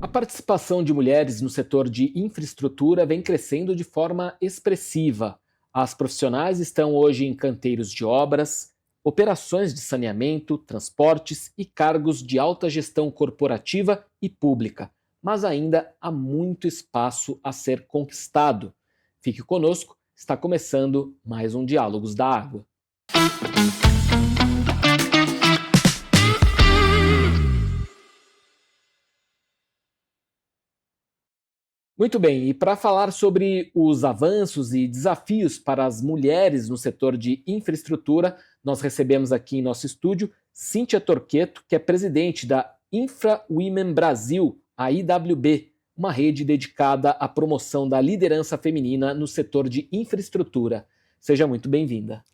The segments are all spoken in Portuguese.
A participação de mulheres no setor de infraestrutura vem crescendo de forma expressiva. As profissionais estão hoje em canteiros de obras, operações de saneamento, transportes e cargos de alta gestão corporativa e pública, mas ainda há muito espaço a ser conquistado. Fique conosco, está começando mais um Diálogos da Água. Muito bem, e para falar sobre os avanços e desafios para as mulheres no setor de infraestrutura, nós recebemos aqui em nosso estúdio Cíntia Torqueto, que é presidente da Infra Women Brasil, a IWB, uma rede dedicada à promoção da liderança feminina no setor de infraestrutura. Seja muito bem-vinda.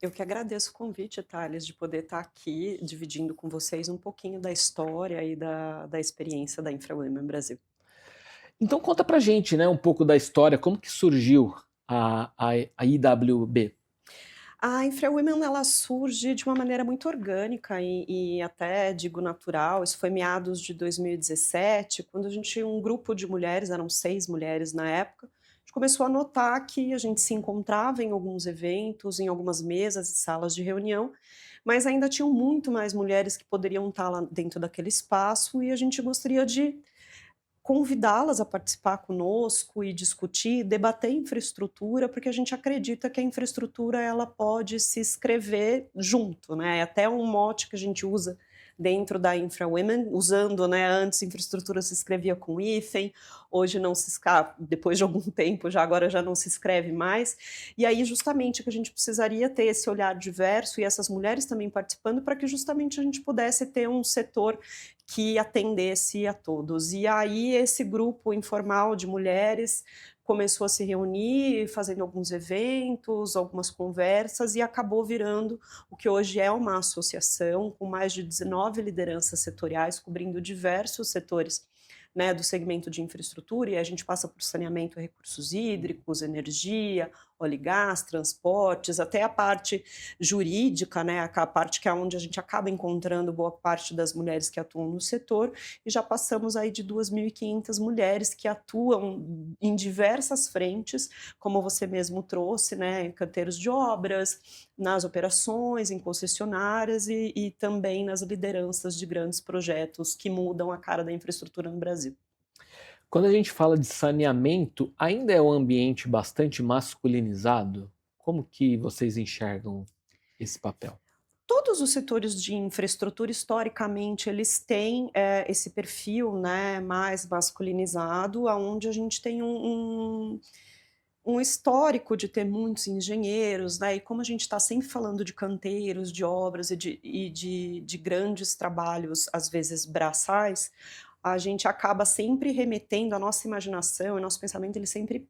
Eu que agradeço o convite, Thales, de poder estar aqui dividindo com vocês um pouquinho da história e da experiência da Infra Women Brasil. Então conta pra gente, né, um pouco da história, como que surgiu a IWB? A Infra Women, ela surge de uma maneira muito orgânica e até digo natural. Isso foi meados de 2017, quando a gente tinha um grupo de mulheres, eram 6 mulheres na época, a gente começou a notar que a gente se encontrava em alguns eventos, em algumas mesas e salas de reunião, mas ainda tinham muito mais mulheres que poderiam estar lá dentro daquele espaço e a gente gostaria de convidá-las a participar conosco e discutir, debater infraestrutura, porque a gente acredita que a infraestrutura ela pode se escrever junto, né, é até um mote que a gente usa dentro da Infra Women, usando, né, antes infraestrutura se escrevia com hífen, hoje não se escreve, depois de algum tempo já agora já não se escreve mais, e aí justamente que a gente precisaria ter esse olhar diverso e essas mulheres também participando para que justamente a gente pudesse ter um setor que atendesse a todos. E aí esse grupo informal de mulheres começou a se reunir, fazendo alguns eventos, algumas conversas e acabou virando o que hoje é uma associação com mais de 19 lideranças setoriais, cobrindo diversos setores, né, do segmento de infraestrutura, e a gente passa por saneamento, recursos hídricos, energia, óleo e gás, transportes, até a parte jurídica, né, a parte que é onde a gente acaba encontrando boa parte das mulheres que atuam no setor, e já passamos aí de 2.500 mulheres que atuam em diversas frentes, como você mesmo trouxe, né, em canteiros de obras, nas operações, em concessionárias e também nas lideranças de grandes projetos que mudam a cara da infraestrutura no Brasil. Quando a gente fala de saneamento, ainda é um ambiente bastante masculinizado? Como que vocês enxergam esse papel? Todos os setores de infraestrutura, historicamente, eles têm, esse perfil, né, mais masculinizado, aonde a gente tem um histórico de ter muitos engenheiros, né, e como a gente está sempre falando de canteiros, de obras e de grandes trabalhos, às vezes braçais, a gente acaba sempre remetendo a nossa imaginação, o nosso pensamento, ele sempre,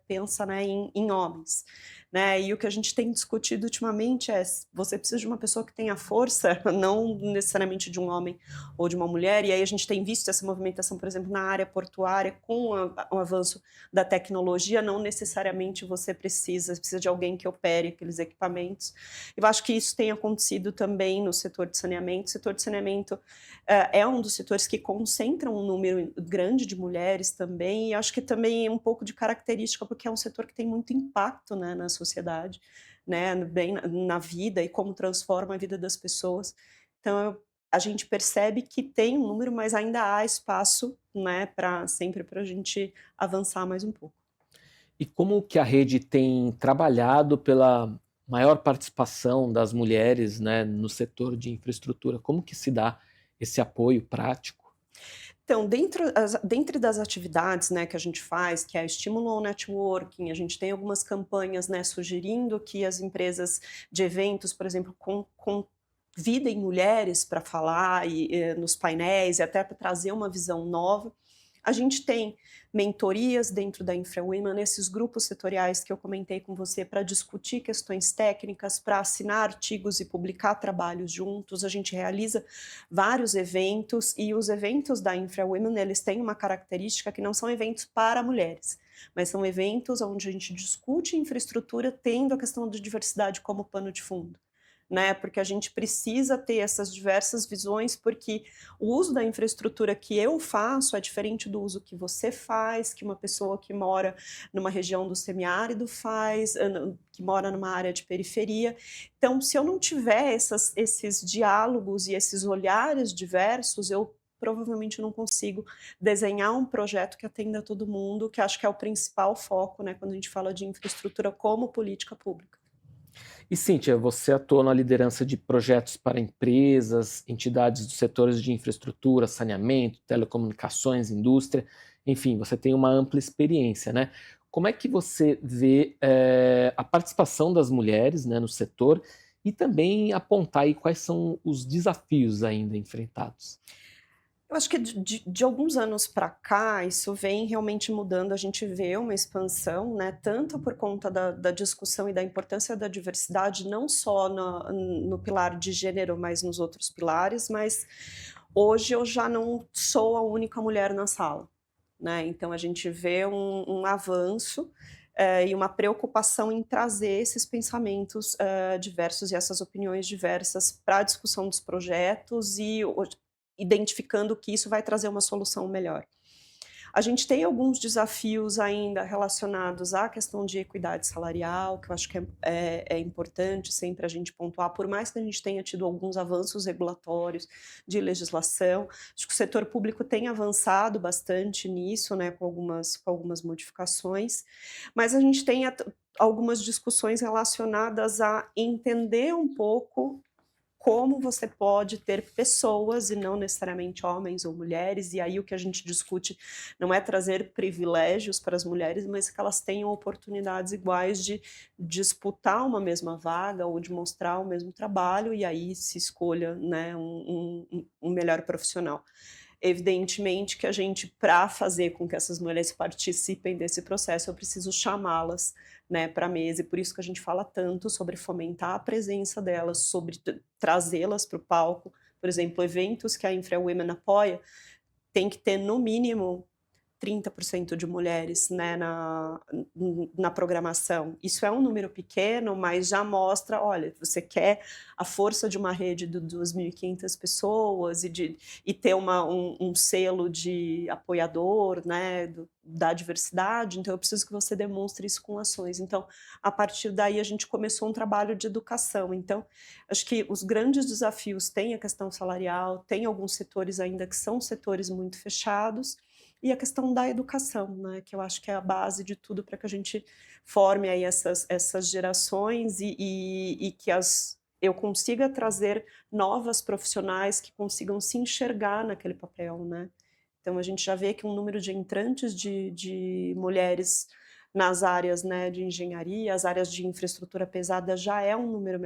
pensa, né, em homens, né. E o que a gente tem discutido ultimamente é você precisa de uma pessoa que tenha força, não necessariamente de um homem ou de uma mulher, e aí a gente tem visto essa movimentação, por exemplo, na área portuária, com o avanço da tecnologia, não necessariamente você precisa de alguém que opere aqueles equipamentos. Eu acho que isso tem acontecido também no setor de saneamento. O setor de saneamento é um dos setores que concentram um número grande de mulheres também, e acho que também é um pouco de característica, porque é um setor que tem muito impacto, né, na sociedade, né, bem na vida e como transforma a vida das pessoas. Então a gente percebe que tem um número, mas ainda há espaço, né, para sempre para a gente avançar mais um pouco. E como que a rede tem trabalhado pela maior participação das mulheres, né, no setor de infraestrutura? Como que se dá esse apoio prático? Então, dentre das atividades, né, que a gente faz, que é estímulo ao networking, a gente tem algumas campanhas, né, sugerindo que as empresas de eventos, por exemplo, convidem mulheres para falar nos painéis e até para trazer uma visão nova. A gente tem mentorias dentro da InfraWomen, esses grupos setoriais que eu comentei com você para discutir questões técnicas, para assinar artigos e publicar trabalhos juntos. A gente realiza vários eventos e os eventos da InfraWomen, eles têm uma característica que não são eventos para mulheres. mas são eventos onde a gente discute infraestrutura tendo a questão da diversidade como pano de fundo, né, porque a gente precisa ter essas diversas visões, porque o uso da infraestrutura que eu faço é diferente do uso que você faz, que uma pessoa que mora numa região do semiárido faz, que mora numa área de periferia. Então, se eu não tiver esses diálogos e esses olhares diversos, eu provavelmente não consigo desenhar um projeto que atenda todo mundo, que acho que é o principal foco, né, quando a gente fala de infraestrutura como política pública. E Cíntia, você atua na liderança de projetos para empresas, entidades dos setores de infraestrutura, saneamento, telecomunicações, indústria, enfim, você tem uma ampla experiência, né? Como é que você vê a participação das mulheres, né, no setor e também apontar aí quais são os desafios ainda enfrentados? Eu acho que de alguns anos para cá, isso vem realmente mudando, a gente vê uma expansão, né, tanto por conta da discussão e da importância da diversidade, não só no pilar de gênero, mas nos outros pilares, mas hoje eu já não sou a única mulher na sala, né, então a gente vê um avanço, e uma preocupação em trazer esses pensamentos, diversos e essas opiniões diversas para a discussão dos projetos e identificando que isso vai trazer uma solução melhor. A gente tem alguns desafios ainda relacionados à questão de equidade salarial, que eu acho que é importante sempre a gente pontuar, por mais que a gente tenha tido alguns avanços regulatórios de legislação, acho que o setor público tem avançado bastante nisso, né, com algumas modificações, mas a gente tem algumas discussões relacionadas a entender um pouco como você pode ter pessoas, e não necessariamente homens ou mulheres, e aí o que a gente discute não é trazer privilégios para as mulheres, mas que elas tenham oportunidades iguais de disputar uma mesma vaga ou de mostrar o mesmo trabalho, e aí se escolha, né, um melhor profissional. Evidentemente que a gente, para fazer com que essas mulheres participem desse processo, eu preciso chamá-las, né, para a mesa, e por isso que a gente fala tanto sobre fomentar a presença delas, sobre trazê-las para o palco. Por exemplo, eventos que a Infra Women apoia, tem que ter no mínimo 30% de mulheres, né, na programação. Isso é um número pequeno, mas já mostra, olha, você quer a força de uma rede de 2.500 pessoas e ter um selo de apoiador, né, da diversidade, então eu preciso que você demonstre isso com ações. Então, a partir daí a gente começou um trabalho de educação. Então, acho que os grandes desafios têm a questão salarial, tem alguns setores ainda que são setores muito fechados, e a questão da educação, né, que eu acho que é a base de tudo para que a gente forme aí essas gerações e que eu consiga trazer novas profissionais que consigam se enxergar naquele papel, né. Então a gente já vê que um número de entrantes de mulheres nas áreas, né, de engenharia, as áreas de infraestrutura pesada já é um número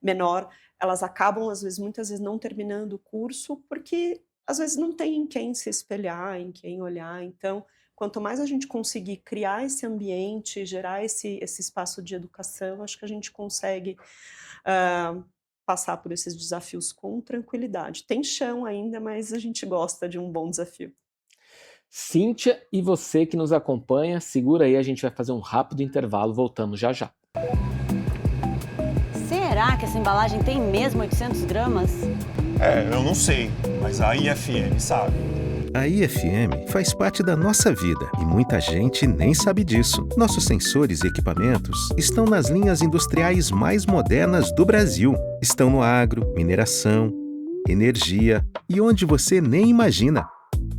menor, elas acabam às vezes muitas vezes não terminando o curso, porque às vezes não tem em quem se espelhar, em quem olhar, então, quanto mais a gente conseguir criar esse ambiente, gerar esse espaço de educação, acho que a gente consegue, hã, passar por esses desafios com tranquilidade. Tem chão ainda, mas a gente gosta de um bom desafio. Cíntia e você que nos acompanha, segura aí, a gente vai fazer um rápido intervalo, voltamos já já. Será que essa embalagem tem mesmo 800 gramas? Eu não sei, mas a IFM sabe. A IFM faz parte da nossa vida e muita gente nem sabe disso. Nossos sensores e equipamentos estão nas linhas industriais mais modernas do Brasil. Estão no agro, mineração, energia e onde você nem imagina.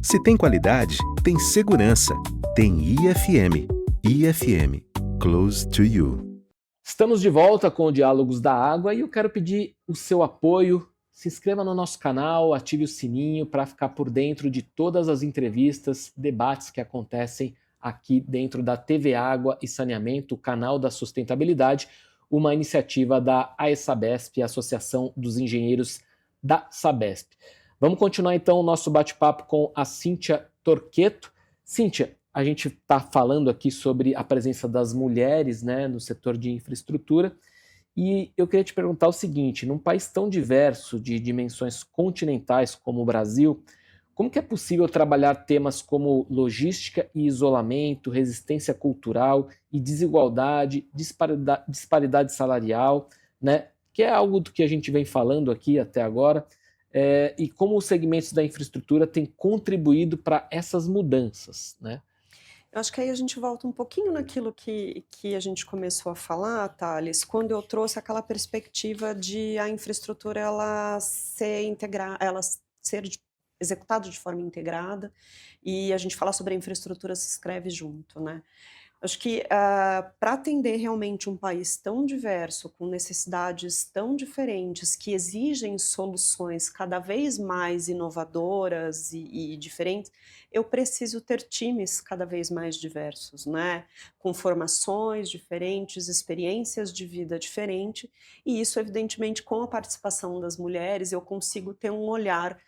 Se tem qualidade, tem segurança. Tem IFM. IFM. Close to you. Estamos de volta com o Diálogos da Água e eu quero pedir o seu apoio. Se inscreva no nosso canal, ative o sininho para ficar por dentro de todas as entrevistas, debates que acontecem aqui dentro da TV Água e Saneamento, o canal da sustentabilidade, uma iniciativa da AESABESP, a Associação dos Engenheiros da Sabesp. Vamos continuar então o nosso bate-papo com a Cíntia Torqueto. Cíntia, a gente está falando aqui sobre a presença das mulheres, né, no setor de infraestrutura. E eu queria te perguntar o seguinte, num país tão diverso, de dimensões continentais como o Brasil, Como que é possível trabalhar temas como logística e isolamento, resistência cultural e desigualdade, disparidade salarial, né? Que é algo do que a gente vem falando aqui até agora, e como os segmentos da infraestrutura têm contribuído para essas mudanças, né? Eu acho que aí a gente volta um pouquinho naquilo que a gente começou a falar, Thales, quando eu trouxe aquela perspectiva de a infraestrutura ela ser executada de forma integrada, e a gente falar sobre a infraestrutura se escreve junto, né? Acho que, para atender realmente um país tão diverso, com necessidades tão diferentes, que exigem soluções cada vez mais inovadoras e diferentes, eu preciso ter times cada vez mais diversos, né, com formações diferentes, experiências de vida diferente, e isso evidentemente com a participação das mulheres eu consigo ter um olhar,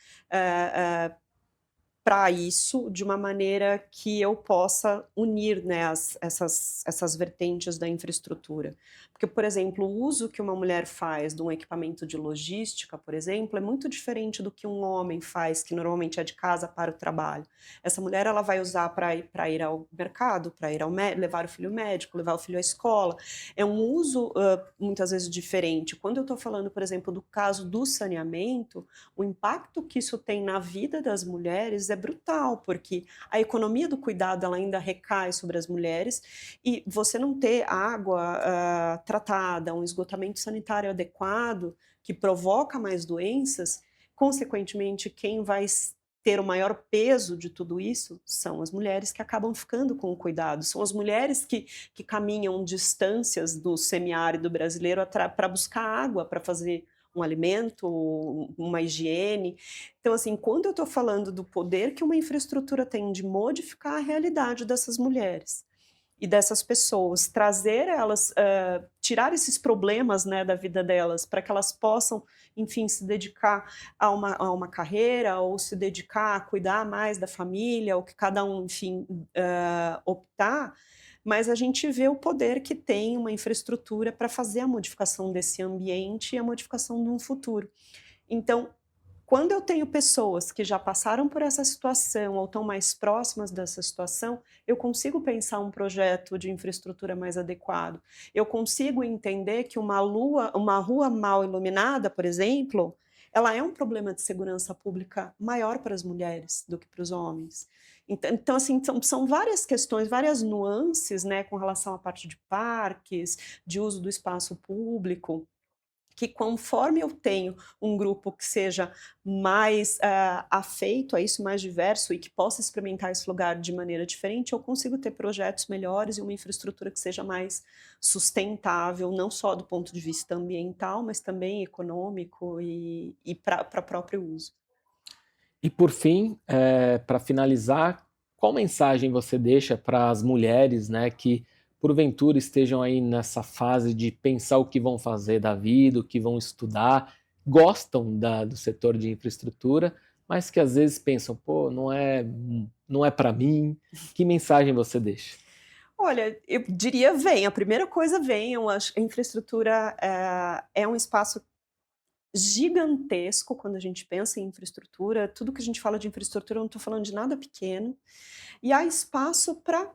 para isso, de uma maneira que eu possa unir, né, essas vertentes da infraestrutura. Porque, por exemplo, o uso que uma mulher faz de um equipamento de logística, por exemplo, é muito diferente do que um homem faz, que normalmente é de casa para o trabalho. Essa mulher ela vai usar para ir ao mercado, para ir levar o filho ao médico, levar o filho à escola. É um uso, muitas vezes diferente. Quando eu estou falando, por exemplo, do caso do saneamento, o impacto que isso tem na vida das mulheres é brutal, porque a economia do cuidado ela ainda recai sobre as mulheres e você não ter água tratada, um esgotamento sanitário adequado, que provoca mais doenças, consequentemente, quem vai ter o maior peso de tudo isso são as mulheres que acabam ficando com o cuidado, são as mulheres que caminham distâncias do semiárido brasileiro para buscar água, para fazer um alimento, uma higiene. Então, assim, quando eu estou falando do poder que uma infraestrutura tem de modificar a realidade dessas mulheres e dessas pessoas, trazer elas, tirar esses problemas, né, da vida delas, para que elas possam, enfim, se dedicar a uma carreira ou se dedicar a cuidar mais da família, ou que cada um, enfim, optar, mas a gente vê o poder que tem uma infraestrutura para fazer a modificação desse ambiente e a modificação de um futuro. Então, quando eu tenho pessoas que já passaram por essa situação ou estão mais próximas dessa situação, eu consigo pensar um projeto de infraestrutura mais adequado. Eu consigo entender que uma rua mal iluminada, por exemplo, ela é um problema de segurança pública maior para as mulheres do que para os homens. Então, assim, são várias questões, várias nuances, né, com relação à parte de parques, de uso do espaço público, que conforme eu tenho um grupo que seja mais afeito a isso, mais diverso e que possa experimentar esse lugar de maneira diferente, eu consigo ter projetos melhores e uma infraestrutura que seja mais sustentável, não só do ponto de vista ambiental, mas também econômico e para próprio uso. E por fim, para finalizar, qual mensagem você deixa para as mulheres, né, que porventura estejam aí nessa fase de pensar o que vão fazer da vida, o que vão estudar, gostam do setor de infraestrutura, mas que às vezes pensam, pô, não é para mim. Que mensagem você deixa? Olha, eu diria a primeira coisa venham, a infraestrutura é um espaço gigantesco quando a gente pensa em infraestrutura, tudo que a gente fala de infraestrutura, eu não estou falando de nada pequeno, e há espaço para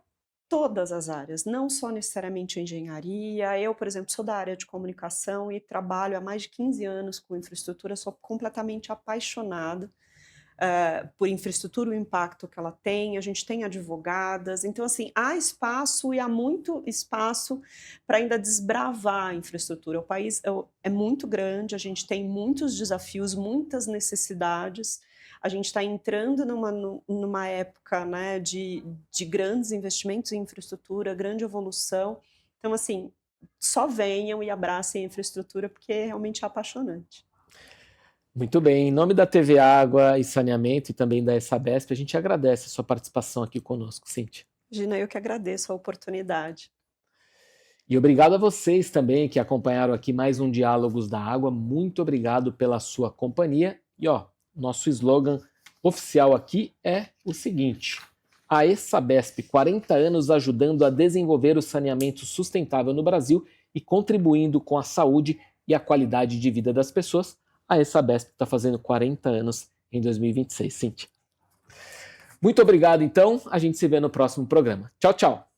todas as áreas, não só necessariamente engenharia. Eu, por exemplo, sou da área de comunicação e trabalho há mais de 15 anos com infraestrutura, sou completamente apaixonada por infraestrutura, o impacto que ela tem, a gente tem advogadas, então assim, há espaço e há muito espaço para ainda desbravar a infraestrutura. O país é muito grande, a gente tem muitos desafios, muitas necessidades, a gente está entrando numa época, né, de grandes investimentos em infraestrutura, grande evolução, então assim, só venham e abracem a infraestrutura porque realmente é apaixonante. Muito bem, em nome da TV Água e Saneamento e também da Sabesp, a gente agradece a sua participação aqui conosco, Cíntia. Gina, eu que agradeço a oportunidade. E obrigado a vocês também que acompanharam aqui mais um Diálogos da Água. Muito obrigado pela sua companhia. E nosso slogan oficial aqui é o seguinte: a Sabesp, 40 anos ajudando a desenvolver o saneamento sustentável no Brasil e contribuindo com a saúde e a qualidade de vida das pessoas. A Sabesp está fazendo 40 anos em 2026, Cíntia. Muito obrigado, então. A gente se vê no próximo programa. Tchau, tchau.